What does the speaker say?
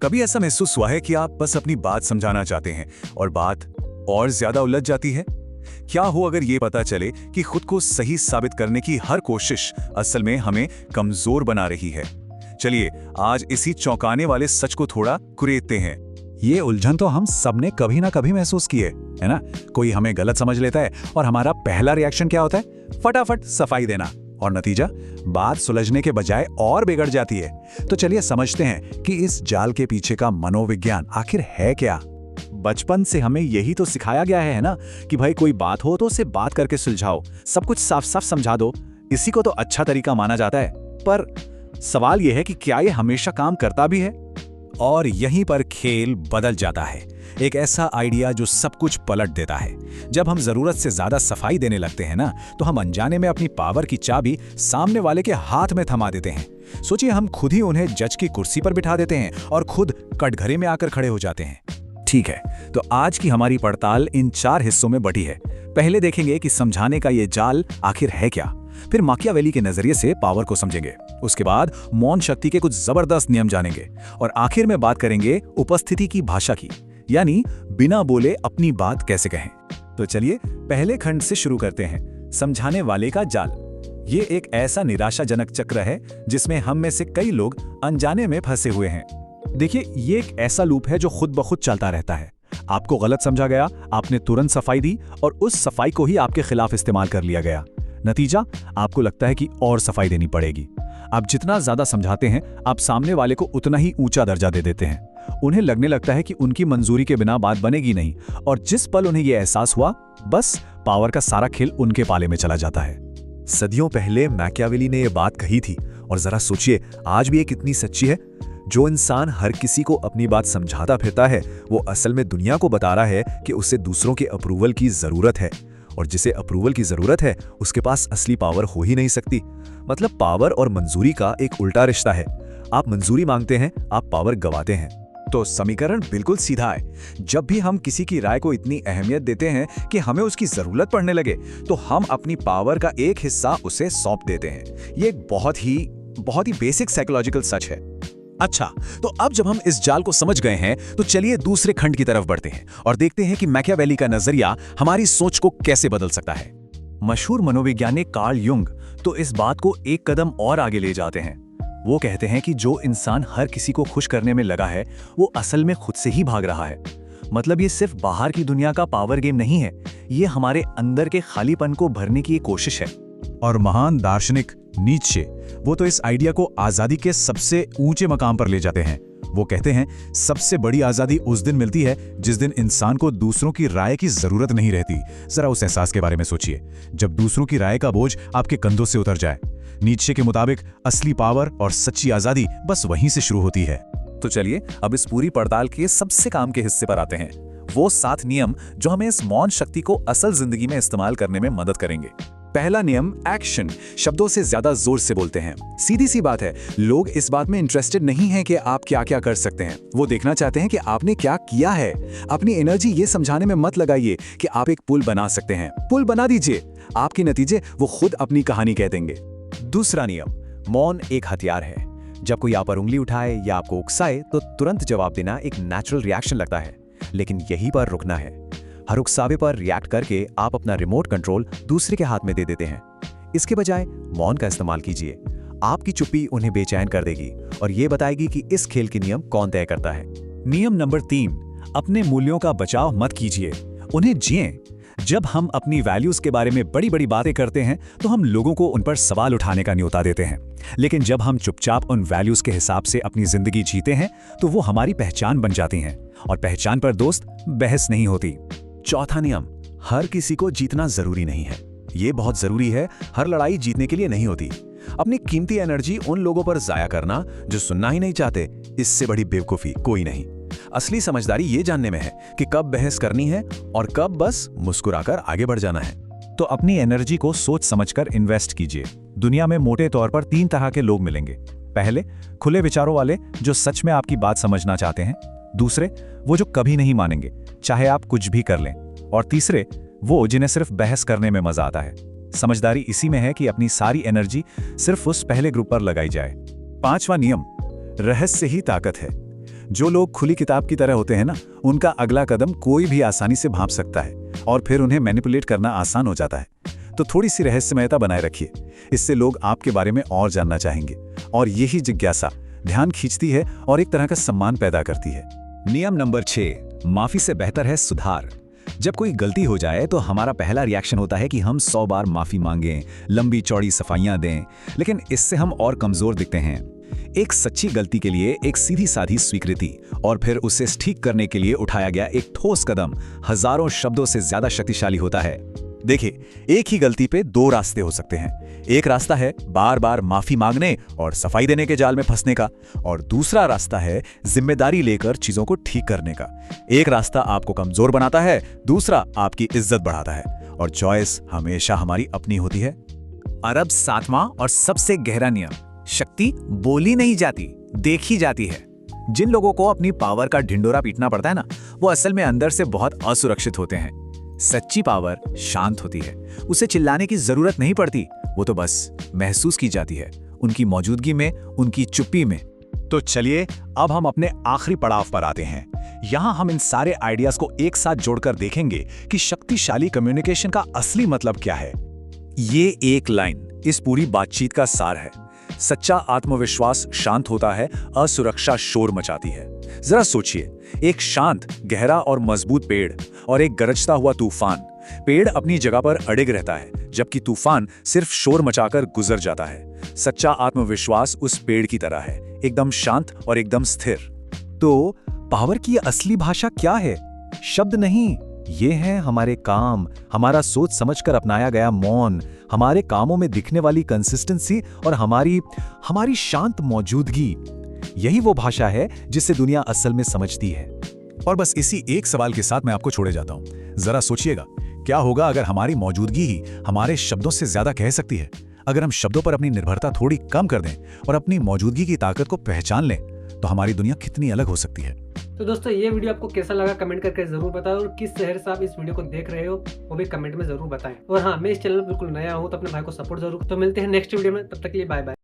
कभी ऐसा महसूस हुआ है कि आप बस अपनी बात समझाना चाहते हैं और बात और ज्यादा उलझ जाती है? क्या हो अगर ये पता चले कि खुद को सही साबित करने की हर कोशिश असल में हमें कमजोर बना रही है? चलिए आज इसी चौंकाने वाले सच को थोड़ा कुरेदते हैं। ये उलझन तो हम सबने कभी ना कभी महसूस की है ना? कोई हमें गलत समझ लेता है और हमारा पहला रिएक्शन क्या होता है? फटाफट सफाई देना, और नतीजा बात सुलझने के बजाय और बिगड़ जाती है। तो चलिए समझते हैं कि इस जाल के पीछे का मनोविज्ञान आखिर है क्या। बचपन से हमें यही तो सिखाया गया है ना कि भाई कोई बात हो तो उसे बात करके सुलझाओ, सब कुछ साफ साफ समझा दो। इसी को तो अच्छा तरीका माना जाता है। पर सवाल यह है कि क्या ये हमेशा काम करता भी है? और यहीं पर खेल बदल जाता है। एक ऐसा आइडिया जो सब कुछ पलट देता है। जब हम जरूरत से ज्यादा सफाई देने लगते हैं ना, तो हम अनजाने में अपनी पावर की चाबी सामने वाले के हाथ में थमा देते हैं। सोचिए, हम खुद ही उन्हें जज की कुर्सी पर बिठा देते हैं और खुद कटघरे में आकर खड़े हो जाते हैं। ठीक है, तो आज की हमारी पड़ताल इन 4 हिस्सों में बटी है। पहले देखेंगे कि समझाने का ये जाल आखिर है क्या, फिर माकियावेली के नजरिए से पावर को समझेंगे, उसके बाद मौन शक्ति के कुछ जबरदस्त नियम जानेंगे और आखिर में बात करेंगे उपस्थिति की भाषा की, यानी बिना बोले अपनी बात कैसे कहें। तो चलिए पहले खंड से शुरू करते हैं, समझाने वाले का जाल। ये एक ऐसा निराशाजनक चक्र है जिसमें हम में से कई लोग अनजाने में फंसे हुए हैं। देखिए, ये एक ऐसा लूप है जो खुद ब खुद चलता रहता है। आपको गलत समझा गया, आपने तुरंत सफाई दी और उस सफाई को ही आपके खिलाफ इस्तेमाल कर लिया गया। नतीजा, आपको लगता है कि और सफाई देनी पड़ेगी। आप जितना ज्यादा समझाते हैं, आप सामने वाले को उतना ही ऊंचा दर्जा दे देते हैं। उन्हें लगने लगता है कि उनकी मंजूरी के बिना बात बनेगी नहीं, और जिस पल उन्हें यह एहसास हुआ, बस पावर का सारा खेल उनके पाले में चला जाता है। सदियों पहले मैकियावेली ने यह बात कही थी, और जरा सोचिए आज भी ये कितनी सच्ची है। जो इंसान हर किसी को अपनी बात समझाता फिरता है, वो असल में दुनिया को बता रहा है कि उसे दूसरों के अप्रूवल की जरूरत है, और जिसे अप्रूवल की जरूरत है उसके पास असली पावर हो ही नहीं सकती। मतलब पावर और मंजूरी का एक उल्टा रिश्ता है। आप मंजूरी मांगते हैं, आप पावर गवाते हैं। तो समीकरण बिल्कुल सीधा है। जब भी हम किसी की राय को इतनी अहमियत देते हैं कि हमें उसकी जरूरत पड़ने लगे, तो हम अपनी पावर का एक हिस्सा उसे सौंप देते हैं। ये एक बहुत ही बेसिक साइकोलॉजिकल सच है। अच्छा, तो अब जब हम इस जाल को समझ गए हैं, तो चलिए दूसरे खंड की तरफ बढ़ते हैं और देखते हैं कि मैकियावेली का नजरिया हमारी सोच को कैसे बदल सकता है। मशहूर मनोवैज्ञानिक कार्ल युंग तो इस बात को एक कदम और आगे ले जाते हैं। वो कहते हैं कि जो इंसान हर किसी को खुश करने में लगा है, वो असल में खुद से ही भाग रहा है। मतलब ये सिर्फ बाहर की दुनिया का पावर गेम नहीं है, ये हमारे अंदर के खालीपन को भरने की एक कोशिश है। और महान दार्शनिक नीत्शे, वो तो इस आइडिया को आजादी के सबसे ऊंचे मकाम पर ले जाते हैं। वो कहते हैं, सबसे बड़ी आजादी उस दिन मिलती है जिस दिन इंसान को दूसरों की राय की जरूरत नहीं रहती। जरा उस एहसास के बारे में सोचिए, जब दूसरों की राय का बोझ आपके कंधों से उतर जाए। नीत्शे के मुताबिक असली पावर और सच्ची आजादी बस वहीं से शुरू होती है। तो चलिए अब इस पूरी पड़ताल के सबसे काम के हिस्से पर आते हैं, वो 7 नियम जो हमें इस मौन शक्ति को असल जिंदगी में इस्तेमाल करने में मदद करेंगे। पहला नियम, एक्शन। शब्दों से ज्यादा जोर से बोलते हैं। सीधी सी बात है, लोग इस बात में इंटरेस्टेड नहीं हैं कि आप क्या क्या कर सकते हैं, वो देखना चाहते हैं कि आपने क्या किया है। अपनी एनर्जी ये समझाने में मत लगाइए कि आप एक पुल बना सकते हैं। पुल बना दीजिए, आपके नतीजे वो खुद अपनी कहानी कह देंगे। दूसरा नियम, मौन एक हथियार है। जब कोई आप पर उंगली उठाए या आपको उकसाए, तो तुरंत जवाब देना एक नेचुरल रिएक्शन लगता है, लेकिन यहीं पर रुकना है। हर उकसावे पर रिएक्ट करके आप अपना रिमोट कंट्रोल दूसरे के हाथ में दे देते हैं। इसके बजाय मौन का इस्तेमाल कीजिए। आपकी चुप्पी उन्हें बेचैन कर देगी और ये बताएगी कि इस खेल के नियम कौन तय करता है। नियम नंबर 3, अपने मूल्यों का बचाव मत कीजिए, उन्हें जिएं। जब हम अपनी वैल्यूज के बारे में बड़ी बड़ी बातें करते हैं, तो हम लोगों को उन पर सवाल उठाने का न्योता देते हैं। लेकिन जब हम चुपचाप उन वैल्यूज के हिसाब से अपनी जिंदगी जीते हैं, तो वो हमारी पहचान बन जाती हैं, और पहचान पर दोस्त बहस नहीं होती। चौथा नियम, हर किसी को जीतना जरूरी नहीं है। ये बहुत जरूरी है, हर लड़ाई जीतने के लिए नहीं होती। अपनी कीमती एनर्जी उन लोगों पर जाया करना जो सुनना ही नहीं चाहते, इससे बड़ी बेवकूफी कोई नहीं। असली समझदारी ये जानने में है कि कब बहस करनी है और कब बस मुस्कुराकर आगे बढ़ जाना है। तो अपनी एनर्जी को सोच समझकर इन्वेस्ट कीजिए। दुनिया में मोटे तौर पर 3 तरह के लोग मिलेंगे। पहले, खुले विचारों वाले जो सच में आपकी बात समझना चाहते हैं। दूसरे, वो जो कभी नहीं मानेंगे चाहे आप कुछ भी कर लें। और तीसरे, वो जिन्हें सिर्फ बहस करने में मजा आता है। समझदारी इसी में है कि अपनी सारी एनर्जी सिर्फ उस पहले ग्रुप पर लगाई जाए। 5वां नियम, रहस्य ही ताकत है। जो लोग खुली किताब की तरह होते हैं ना, उनका अगला कदम कोई भी आसानी से भांप सकता है और फिर उन्हें मैनिपुलेट करना आसान हो जाता है। तो थोड़ी सी रहस्यमयता बनाए रखिए, इससे लोग आपके बारे में और जानना चाहेंगे और यही जिज्ञासा ध्यान खींचती है और एक तरह का सम्मान पैदा करती है। नियम नंबर 6, माफी से बेहतर है सुधार। जब कोई गलती हो जाए तो हमारा पहला रिएक्शन होता है कि हम 100 बार माफी मांगें, लंबी चौड़ी सफाइयां दें, लेकिन इससे हम और कमजोर दिखते हैं। एक सच्ची गलती के लिए एक सीधी साधी स्वीकृति और फिर उसे ठीक करने के लिए उठाया गया एक ठोस कदम हजारों शब्दों से ज्यादा शक्तिशाली होता है। देखिए, एक ही गलती पे दो रास्ते हो सकते हैं। एक रास्ता है बार बार माफी मांगने और सफाई देने के जाल में फंसने का, और दूसरा रास्ता है जिम्मेदारी लेकर चीजों को ठीक करने का। एक रास्ता आपको कमजोर बनाता है, दूसरा आपकी इज्जत बढ़ाता है, और चॉइस हमेशा हमारी अपनी होती है। और अब 7वां और सबसे गहरा नियम, शक्ति बोली नहीं जाती, देखी जाती है। जिन लोगों को अपनी पावर का ढिंडोरा पीटना पड़ता है ना, वो असल में अंदर से बहुत असुरक्षित होते हैं। सच्ची पावर शांत होती है, उसे चिल्लाने की जरूरत नहीं पड़ती, वो तो बस महसूस की जाती है, उनकी मौजूदगी में, उनकी चुप्पी में। तो चलिए अब हम अपने आखिरी पड़ाव पर आते हैं। यहाँ हम इन सारे आइडियाज को एक साथ जोड़कर देखेंगे कि शक्तिशाली कम्युनिकेशन का असली मतलब क्या है। ये एक लाइन इस पूरी बातचीत का सार है। सच्चा आत्मविश्वास शांत होता है, असुरक्षा शोर मचाती है। जरा सोचिए, एक शांत, गहरा और मजबूत पेड़ और एक गरजता हुआ तूफान। पेड़ अपनी जगह पर अड़िग रहता है, जबकि तूफान सिर्फ शोर मचाकर गुजर जाता है। सच्चा आत्मविश्वास उस पेड़ की तरह है, एकदम शांत और एकदम स्थिर। तो पावर की असली भाषा क्या है? शब्द नहीं, ये है हमारे काम, हमारा सोच समझकर अपनाया गया मौन, हमारे कामों में दिखने वाली कंसिस्टेंसी और हमारी शांत मौजूदगी। यही वो भाषा है जिसे दुनिया असल में समझती है। और बस इसी एक सवाल के साथ मैं आपको छोड़े जाता हूं। जरा सोचिएगा, क्या होगा अगर हमारी मौजूदगी ही हमारे शब्दों से ज्यादा कह सकती है? अगर हम शब्दों पर अपनी निर्भरता थोड़ी कम कर दें और अपनी मौजूदगी की ताकत को पहचान लें, तो हमारी दुनिया कितनी अलग हो सकती है। तो दोस्तों, ये वीडियो आपको कैसा लगा कमेंट करके जरूर बताएं, और किस शहर से आप इस वीडियो को देख रहे हो वो भी कमेंट में जरूर बताएं। और हाँ, मैं इस चैनल में बिल्कुल नया हूँ, तो अपने भाई को सपोर्ट जरूर। तो मिलते हैं नेक्स्ट वीडियो में, तब तक के लिए बाय बाय।